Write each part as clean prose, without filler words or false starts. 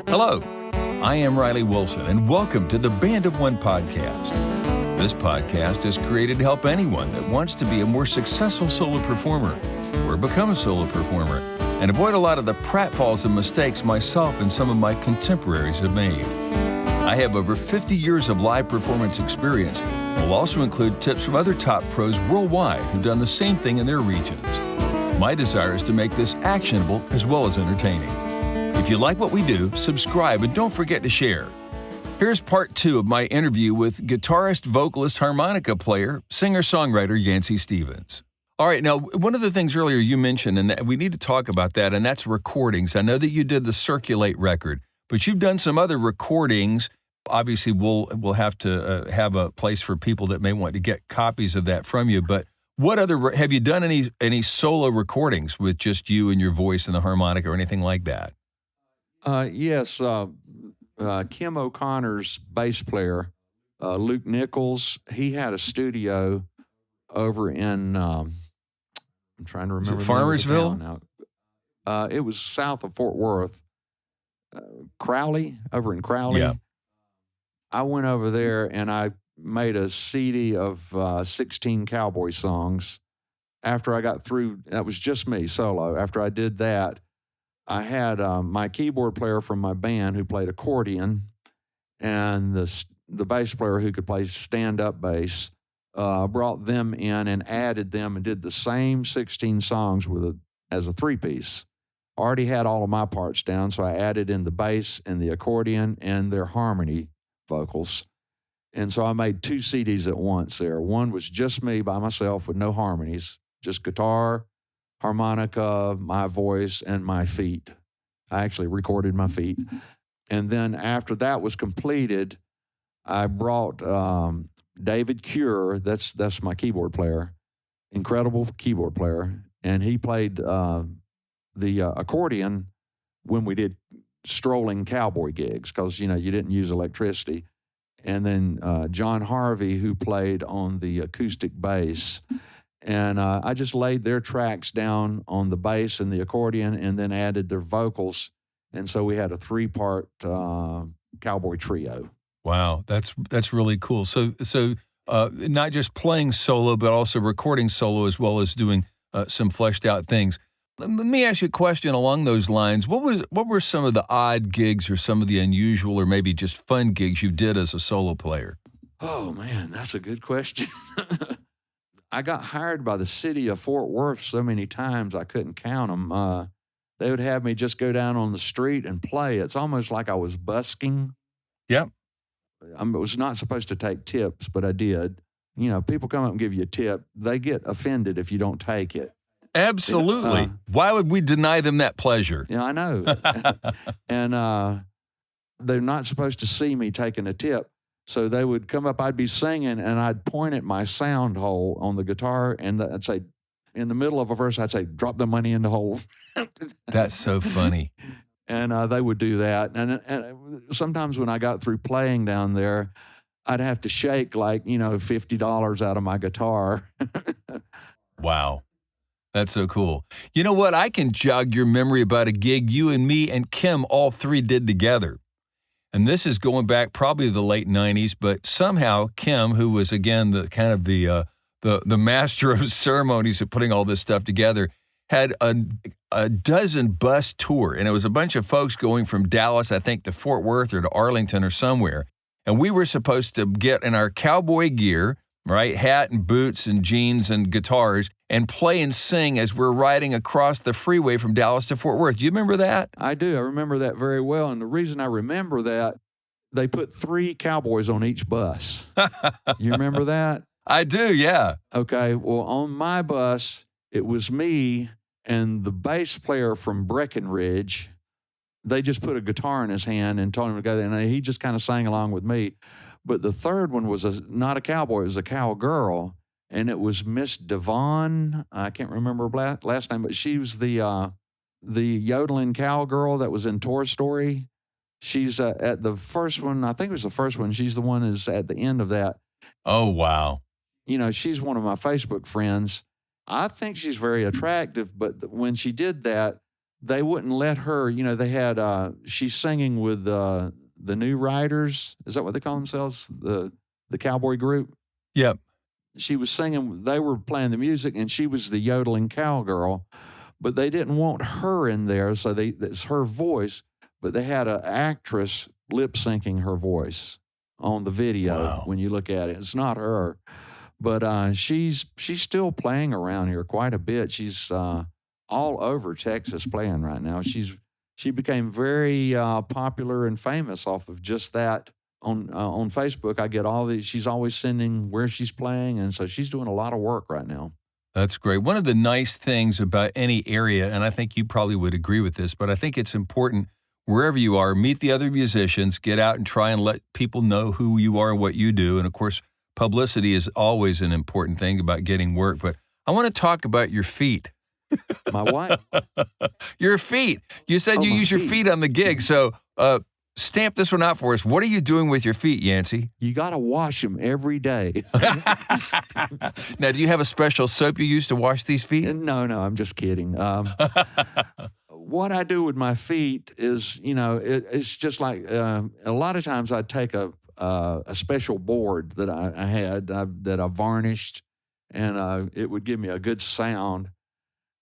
Hello, I am Riley Wilson, and welcome to the Band of One podcast. This podcast is created to help anyone that wants to be a more successful solo performer or become a solo performer and avoid a lot of the pratfalls and mistakes myself and some of my contemporaries have made. I have over 50 years of live performance experience. We'll also include tips from other top pros worldwide who've done the same thing in their regions. My desire is to make this actionable as well as entertaining. If you like what we do, subscribe and don't forget to share. Here's part 2 of my interview with guitarist, vocalist, harmonica player, singer-songwriter Yancey Stevens. All right, now, one of the things earlier you mentioned, and we need to talk about that, and that's recordings. I know that you did the Circulate record, but you've done some other recordings. Obviously, we'll have to have a place for people that may want to get copies of that from you, but what other, have you done any solo recordings with just you and your voice and the harmonica or anything like that? Yes. Kim O'Connor's bass player, Luke Nichols, he had a studio over in, I'm trying to remember. Is it Farmersville? Now. It was south of Fort Worth. Crowley, over in Crowley. Yeah. I went over there and I made a CD of 16 cowboy songs. After I got through, that was just me solo. After I did that, I had my keyboard player from my band who played accordion and the bass player who could play stand-up bass, brought them in and added them and did the same 16 songs as a three-piece. Already had all of my parts down, so I added in the bass and the accordion and their harmony vocals. And so I made 2 CDs at once there. One was just me by myself with no harmonies, just guitar, harmonica, my voice, and my feet. I actually recorded my feet. And then after that was completed, I brought David Cure, that's my keyboard player, incredible keyboard player, and he played the accordion when we did strolling cowboy gigs because, you didn't use electricity. And then John Harvey, who played on the acoustic bass. And I just laid their tracks down on the bass and the accordion and then added their vocals. And so we had a 3-part cowboy trio. Wow, that's really cool. So not just playing solo, but also recording solo as well as doing some fleshed out things. Let me ask you a question along those lines. What were some of the odd gigs or some of the unusual or maybe just fun gigs you did as a solo player? Oh, man, that's a good question. I got hired by the city of Fort Worth so many times I couldn't count them. They would have me just go down on the street and play. It's almost like I was busking. Yep. I was not supposed to take tips, but I did. People come up and give you a tip. They get offended if you don't take it. Absolutely. Why would we deny them that pleasure? Yeah, I know. And they're not supposed to see me taking a tip. So they would come up, I'd be singing, and I'd point at my sound hole on the guitar, and I'd say, in the middle of a verse, I'd say, drop the money in the hole. That's so funny. And they would do that. And sometimes when I got through playing down there, I'd have to shake like, $50 out of my guitar. Wow. That's so cool. You know what? I can jog your memory about a gig you and me and Kim all 3 did together. And this is going back probably the late 90s, but somehow Kim, who was, again, the kind of the master of ceremonies of putting all this stuff together, had a dozen bus tour. And it was a bunch of folks going from Dallas, I think, to Fort Worth or to Arlington or somewhere. And we were supposed to get in our cowboy gear, right, hat and boots and jeans and guitars, and play and sing as we're riding across the freeway from Dallas to Fort Worth. Do you remember that? I do. I remember that very well. And the reason I remember that, they put 3 cowboys on each bus. You remember that? I do, yeah. Okay. Well, on my bus, it was me and the bass player from Breckenridge. They just put a guitar in his hand and told him to go there, and he just kind of sang along with me. But the third one was not a cowboy, it was a cowgirl, and it was Miss Devon. I can't remember her last name, but she was the yodeling cowgirl that was in Toy Story. She's at the first one, I think it was the first one, she's the one who's at the end of that. Oh, wow. She's one of my Facebook friends. I think she's very attractive, but when she did that, they wouldn't let her, they had, she's singing with the New Riders. Is that what they call themselves? The cowboy group? Yep. She was singing, they were playing the music, and she was the yodeling cowgirl, but they didn't want her in there, so it's her voice, but they had an actress lip syncing her voice on the video. Wow. When you look at it. It's not her, but she's still playing around here quite a bit. She's all over Texas playing right now. She became very popular and famous off of just that. On Facebook, I get all these. She's always sending where she's playing, and so she's doing a lot of work right now. That's great. One of the nice things about any area, and I think you probably would agree with this, but I think it's important wherever you are, meet the other musicians, get out and try and let people know who you are and what you do. And of course, publicity is always an important thing about getting work. But I want to talk about your feet. My what? Your feet. You said you use your feet on the gig. So stamp this one out for us. What are you doing with your feet, Yancey? You got to wash them every day. Now, do you have a special soap you use to wash these feet? No, I'm just kidding. What I do with my feet is, it's just like a lot of times I take a special board that I had that I varnished, and it would give me a good sound.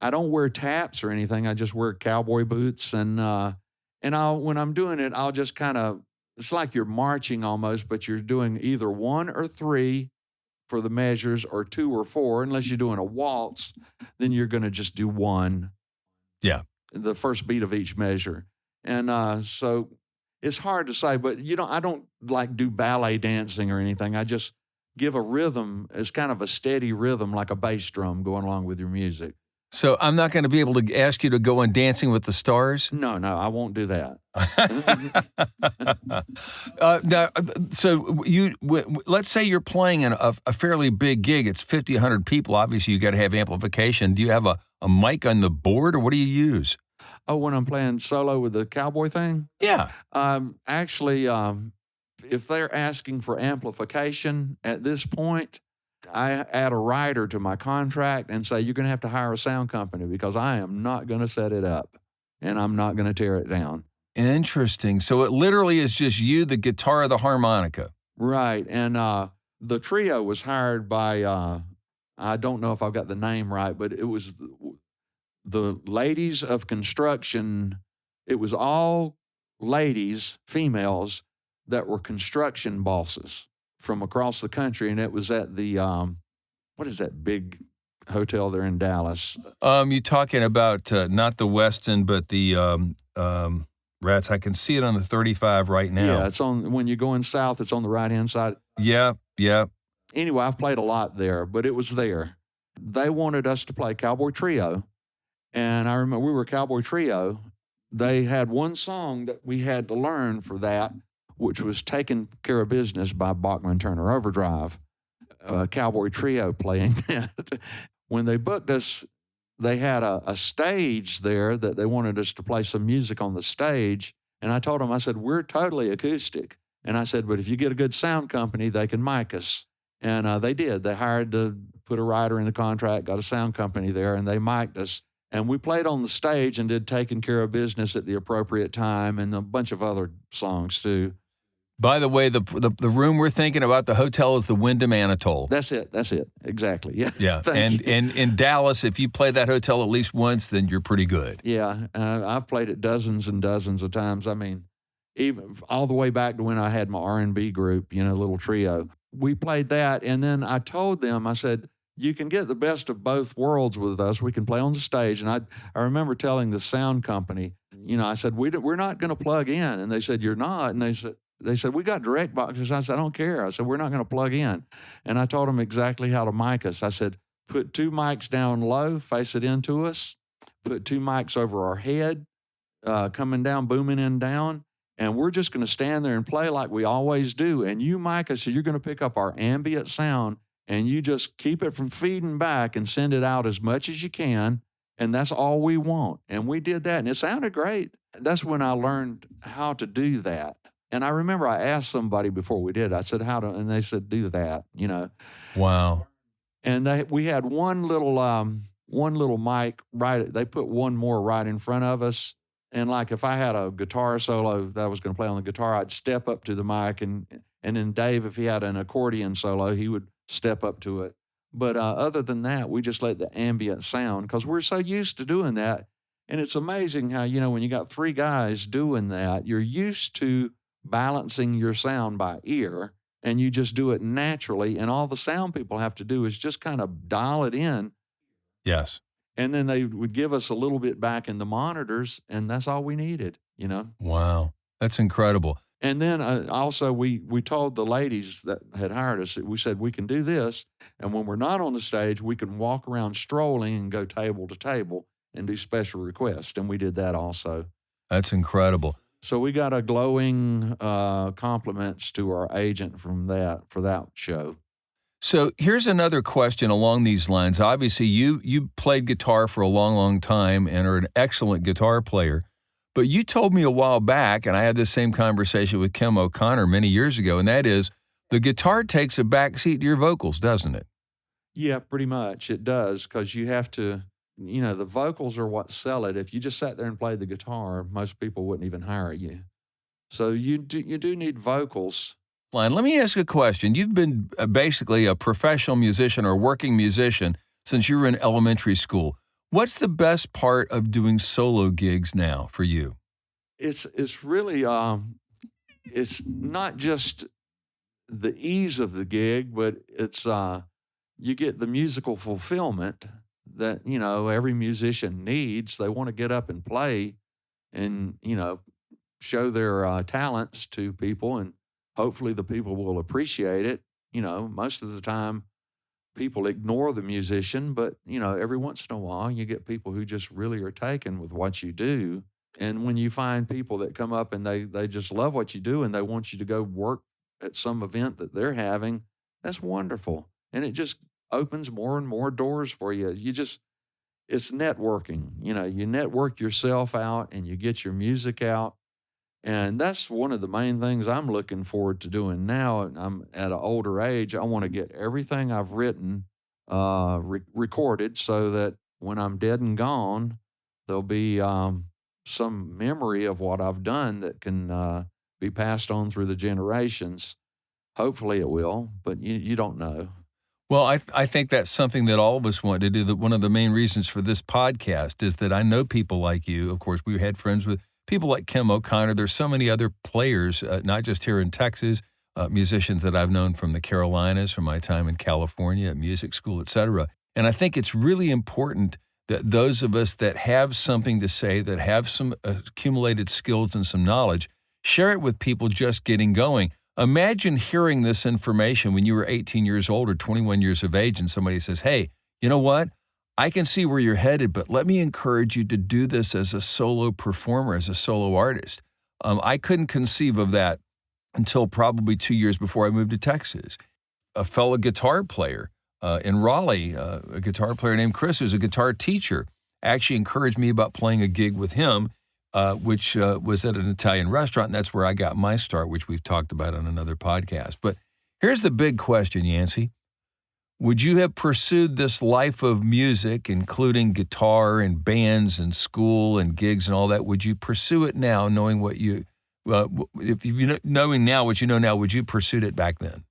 I don't wear taps or anything. I just wear cowboy boots, and when I'm doing it, I'll just kind of, it's like you're marching almost, but you're doing either 1 or 3 for the measures, or 2 or 4. Unless you're doing a waltz, then you're going to just do 1. Yeah. The first beat of each measure. And so it's hard to say, but I don't like do ballet dancing or anything. I just give a rhythm as kind of a steady rhythm, like a bass drum going along with your music. So I'm not going to be able to ask you to go on Dancing with the Stars? No, I won't do that. Now, so let's say you're playing in a fairly big gig. It's 50, 100 people. Obviously, you got to have amplification. Do you have a mic on the board, or what do you use? Oh, when I'm playing solo with the cowboy thing? Yeah. Actually, if they're asking for amplification at this point, I add a rider to my contract and say, you're going to have to hire a sound company, because I am not going to set it up and I'm not going to tear it down. Interesting. So it literally is just you, the guitar, the harmonica. Right. And the trio was hired by, I don't know if I've got the name right, but it was the ladies of construction. It was all ladies, females, that were construction bosses from across the country, and it was at the what is that big hotel there in Dallas? You're talking about not the Westin, but the Rats. I can see it on the 35 right now. Yeah, it's on when you're going south. It's on the right hand side. Yeah. Anyway, I've played a lot there, but it was there. They wanted us to play Cowboy Trio, and I remember we were Cowboy Trio. They had one song that we had to learn for that, which was Taking Care of Business by Bachman Turner Overdrive. Cowboy Trio playing that. When they booked us, they had a stage there that they wanted us to play some music on the stage. And I told them, I said, we're totally acoustic. And I said, but if you get a good sound company, they can mic us. And they did. They hired to put a writer in the contract, got a sound company there, and they mic'd us. And we played on the stage and did Taking Care of Business at the appropriate time, and a bunch of other songs too. By the way, the room we're thinking about, the hotel, is the Wyndham Anatole. That's it. Exactly. Yeah. Yeah. And in Dallas, if you play that hotel at least once, then you're pretty good. Yeah. I've played it dozens and dozens of times. I mean, even all the way back to when I had my R&B group, little trio. We played that, and then I told them, I said, you can get the best of both worlds with us. We can play on the stage. And I remember telling the sound company, I said, we're not going to plug in. And they said, you're not. And they said, we got direct boxes. I said, I don't care. I said, we're not going to plug in. And I told them exactly how to mic us. I said, put 2 mics down low, face it into us, put 2 mics over our head, coming down, booming in down. And we're just going to stand there and play like we always do. And you mic us, so you're going to pick up our ambient sound, and you just keep it from feeding back and send it out as much as you can. And that's all we want. And we did that, and it sounded great. That's when I learned how to do that. And I remember I asked somebody before we did, I said, and they said, do that, Wow. And we had one one little mic they put one more right in front of us. And like if I had a guitar solo that I was going to play on the guitar, I'd step up to the mic, and then Dave, if he had an accordion solo, he would step up to it. But other than that, we just let the ambient sound, because we're so used to doing that. And it's amazing how, when you got three guys doing that, you're used to balancing your sound by ear, and you just do it naturally. And all the sound people have to do is just kind of dial it in. Yes. And then they would give us a little bit back in the monitors, and that's all we needed, Wow. That's incredible. And then also we told the ladies that had hired us, we said, we can do this. And when we're not on the stage, we can walk around strolling and go table to table and do special requests. And we did that also. That's incredible. So we got a glowing compliments to our agent for that show. So here's another question along these lines. Obviously, you played guitar for a long, long time and are an excellent guitar player. But you told me a while back, and I had the same conversation with Kim O'Connor many years ago, and that is the guitar takes a backseat to your vocals, doesn't it? Yeah, pretty much. It does, because you have to, the vocals are what sell it. If you just sat there and played the guitar, most people wouldn't even hire you. So you do need vocals. Let me ask you a question. You've been basically a professional musician or working musician since you were in elementary school. What's the best part of doing solo gigs now for you? It's really it's not just the ease of the gig, but it's you get the musical fulfillment that every musician needs. They want to get up and play, and show their talents to people, and hopefully the people will appreciate it. Most of the time people ignore the musician, but every once in a while you get people who just really are taken with what you do. And when you find people that come up and they just love what you do and they want you to go work at some event that they're having, that's wonderful. And it just opens more and more doors for you. It's networking. You network yourself out and you get your music out. And that's one of the main things I'm looking forward to doing now. I'm at an older age. I want to get everything I've written recorded, so that when I'm dead and gone, there'll be some memory of what I've done that can be passed on through the generations. Hopefully it will, but you don't know. Well, I think that's something that all of us want to do. That one of the main reasons for this podcast is that I know people like you. Of course, we had friends with people like Kim O'Connor. There's so many other players, not just here in Texas, musicians that I've known from the Carolinas, from my time in California at music school, et cetera. And I think it's really important that those of us that have something to say, that have some accumulated skills and some knowledge, share it with people just getting going. Imagine hearing this information when you were 18 years old or 21 years of age, and somebody says, hey, you know what? I can see where you're headed, but let me encourage you to do this as a solo performer, as a solo artist. I couldn't conceive of that until probably 2 years before I moved to Texas. A fellow guitar player in Raleigh, a guitar player named Chris, who's a guitar teacher, actually encouraged me about playing a gig with him, which was at an Italian restaurant, and that's where I got my start, which we've talked about on another podcast. But here's the big question, Yancey. Would you have pursued this life of music, including guitar and bands and school and gigs and all that? Would you pursue it now, knowing what knowing now what you know now? Would you pursue it back then?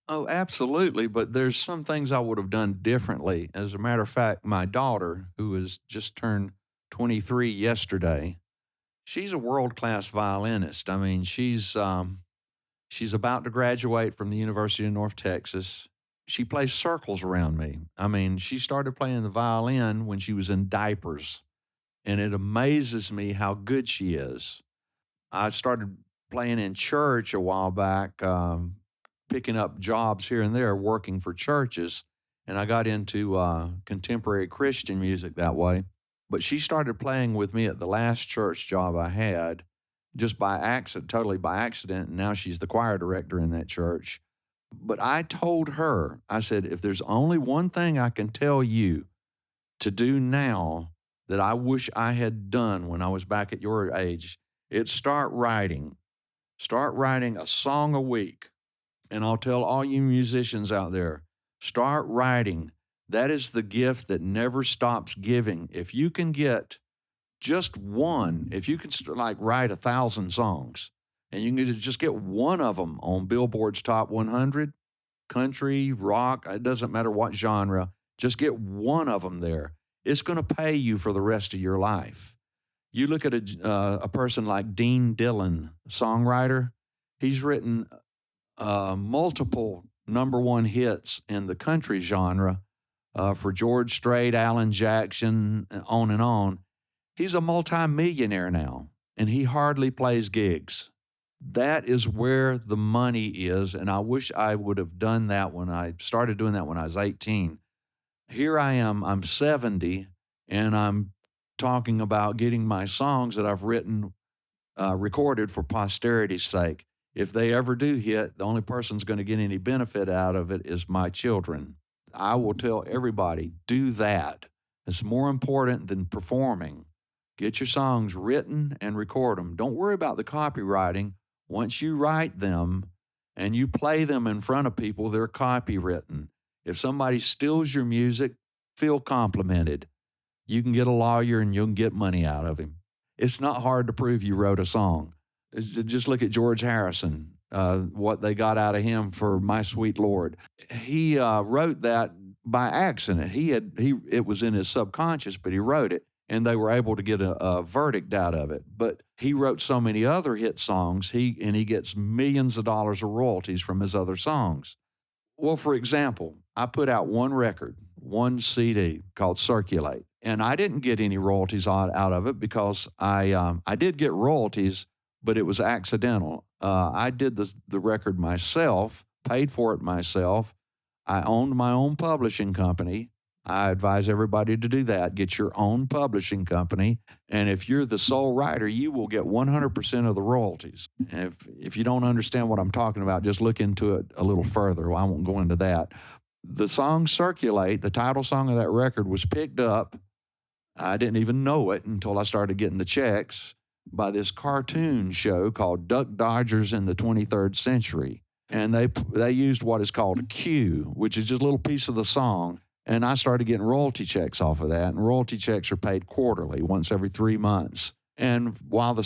Oh, absolutely. But there's some things I would have done differently. As a matter of fact, my daughter, who has just turned 23 yesterday, she's a world-class violinist. I mean, she's about to graduate from the University of North Texas. She plays circles around me. I mean, she started playing the violin when she was in diapers, and it amazes me how good she is. I started playing in church a while back, picking up jobs here and there, working for churches, and I got into contemporary Christian music that way. But she started playing with me at the last church job I had, just by accident, totally by accident, and now she's the choir director in that church. But I told her, I said, if there's only one thing I can tell you to do now that I wish I had done when I was back at your age, it's start writing. Start writing a song a week. And I'll tell all you musicians out there, start writing. That is the gift that never stops giving. If you can get just one, if you can like write 1,000 songs and you can just get one of them on Billboard's Top 100, country, rock, it doesn't matter what genre, just get one of them there. It's going to pay you for the rest of your life. You look at a person like Dean Dillon, songwriter. He's written multiple #1 hits in the country genre for George Strait, Alan Jackson, on and on. He's a multimillionaire now, and he hardly plays gigs. That is where the money is, and I wish I would have done that when I started doing that when I was 18. Here I am, I'm 70, and I'm talking about getting my songs that I've written recorded for posterity's sake. If they ever do hit, the only person's going to get any benefit out of it is my children. I will tell everybody, do that. It's more important than performing. Get your songs written and record them. Don't worry about the copywriting. Once you write them and you play them in front of people, they're copywritten. If somebody steals your music, feel complimented. You can get a lawyer and you'll get money out of him. It's not hard to prove you wrote a song. Just look at George Harrison, what they got out of him for My Sweet Lord. He wrote that by accident. It was in his subconscious, but he wrote it, and they were able to get a verdict out of it. But he wrote so many other hit songs, he gets millions of dollars of royalties from his other songs. Well, for example, I put out one record, one CD called Circulate, and I didn't get any royalties out of it because I did get royalties, but it was accidental. I did the record myself, paid for it myself. I owned my own publishing company. I advise everybody to do that. Get your own publishing company. And if you're the sole writer, you will get 100% of the royalties. And if you don't understand what I'm talking about, just look into it a little further. I won't go into that. The song Circulate, the title song of that record, was picked up. I didn't even know it until I started getting the checks by this cartoon show called Duck Dodgers in the 23rd Century. And they used what is called a cue, which is just a little piece of the song. And I started getting royalty checks off of that. And royalty checks are paid quarterly, once every 3 months. And while the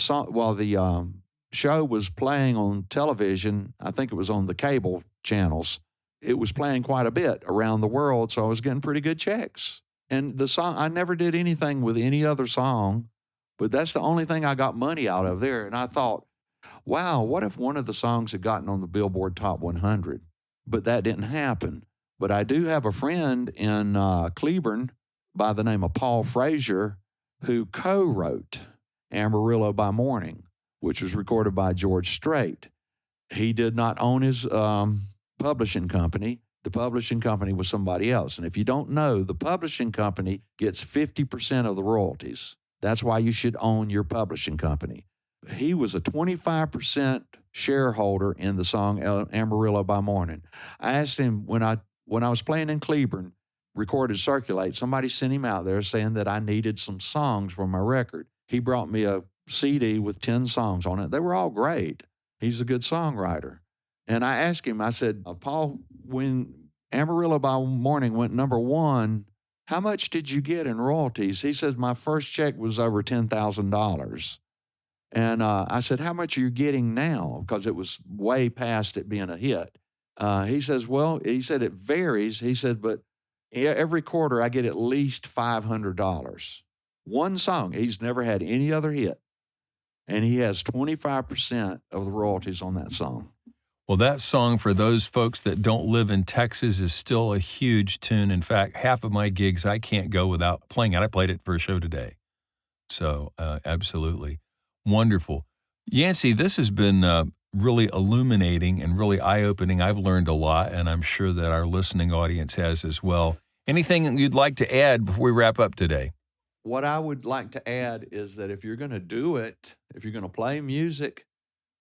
show was playing on television, I think it was on the cable channels, it was playing quite a bit around the world. So I was getting pretty good checks. And the song, I never did anything with any other song, but that's the only thing I got money out of there. And I thought, wow, what if one of the songs had gotten on the Billboard Top 100? But that didn't happen. But I do have a friend in Cleburne by the name of Paul Frazier who co-wrote Amarillo by Morning, which was recorded by George Strait. He did not own his publishing company. The publishing company was somebody else. And if you don't know, the publishing company gets 50% of the royalties. That's why you should own your publishing company. He was a 25% shareholder in the song Amarillo by Morning. I asked him when I was playing in Cleburne, recorded Circulate, somebody sent him out there saying that I needed some songs for my record. He brought me a CD with 10 songs on it. They were all great. He's a good songwriter. And I asked him, I said, Paul, when Amarillo by Morning went #1, how much did you get in royalties? He says, my first check was over $10,000. And I said, how much are you getting now? Because it was way past it being a hit. He says, well, he said, it varies. He said, but every quarter I get at least $500. One song. He's never had any other hit. And he has 25% of the royalties on that song. Well, that song, for those folks that don't live in Texas, is still a huge tune. In fact, half of my gigs, I can't go without playing it. I played it for a show today. So, absolutely. Wonderful. Yancey, this has been really illuminating and really eye-opening. I've learned a lot, and I'm sure that our listening audience has as well. Anything you'd like to add before we wrap up today? What I would like to add is that if you're going to do it, if you're going to play music,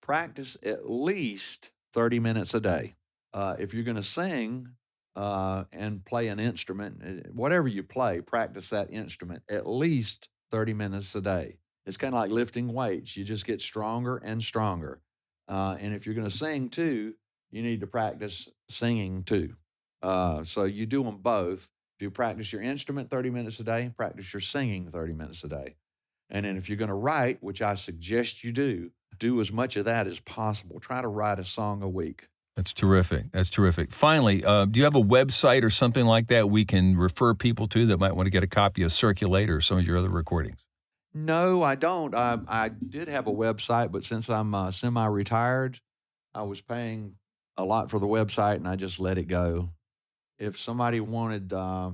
practice at least 30 minutes a day. If you're going to sing and play an instrument, whatever you play, practice that instrument at least 30 minutes a day. It's kind of like lifting weights. You just get stronger and stronger. And if you're going to sing too, you need to practice singing too. So you do them both. If practice your instrument 30 minutes a day, practice your singing 30 minutes a day. And then if you're going to write, which I suggest you do as much of that as possible. Try to write a song a week. That's terrific. That's terrific. Finally, do you have a website or something like that we can refer people to that might want to get a copy of Circulate or some of your other recordings? No, I don't. I did have a website, but since I'm semi-retired, I was paying a lot for the website, and I just let it go. If somebody wanted to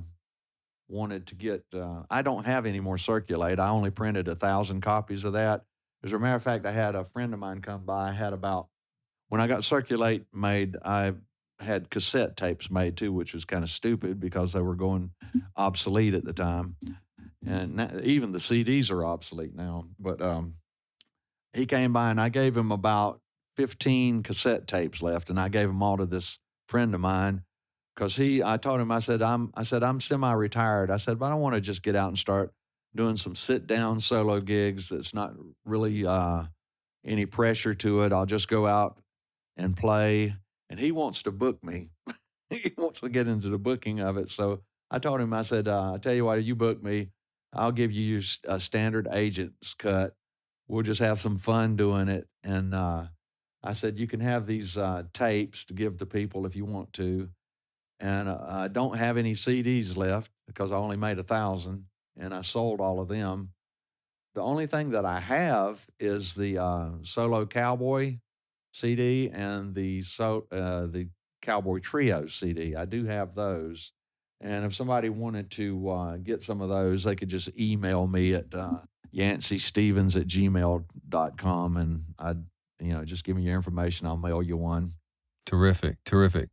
get, I don't have any more Circulate. I only printed 1,000 copies of that. As a matter of fact, I had a friend of mine come by. When I got Circulate made, I had cassette tapes made too, which was kind of stupid because they were going obsolete at the time. And even the CDs are obsolete now. But he came by and I gave him about 15 cassette tapes left, and I gave them all to this friend of mine because I told him, I said, I'm semi-retired. I said, but I want to just get out and start doing some sit-down solo gigs that's not really any pressure to it. I'll just go out and play. And he wants to book me. He wants to get into the booking of it. So I told him, I said, I tell you what, you book me, I'll give you a standard agent's cut. We'll just have some fun doing it. And I said, you can have these tapes to give to people if you want to. And I don't have any CDs left because I only made 1,000 and I sold all of them. The only thing that I have is the Solo Cowboy CD and the Cowboy Trio CD. I do have those. And if somebody wanted to get some of those, they could just email me at yanceystevens@gmail.com, and I'd, just give me your information. I'll mail you one. Terrific, terrific.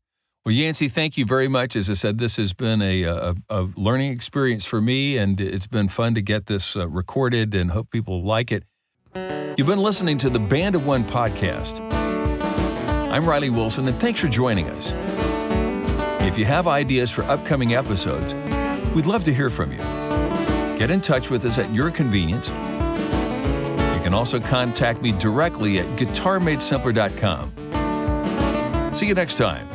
Well, Yancey, thank you very much. As I said, this has been a learning experience for me, and it's been fun to get this recorded and hope people like it. You've been listening to the Band of One podcast. I'm Riley Wilson, and thanks for joining us. If you have ideas for upcoming episodes, we'd love to hear from you. Get in touch with us at your convenience. You can also contact me directly at guitarmadesimpler.com. See you next time.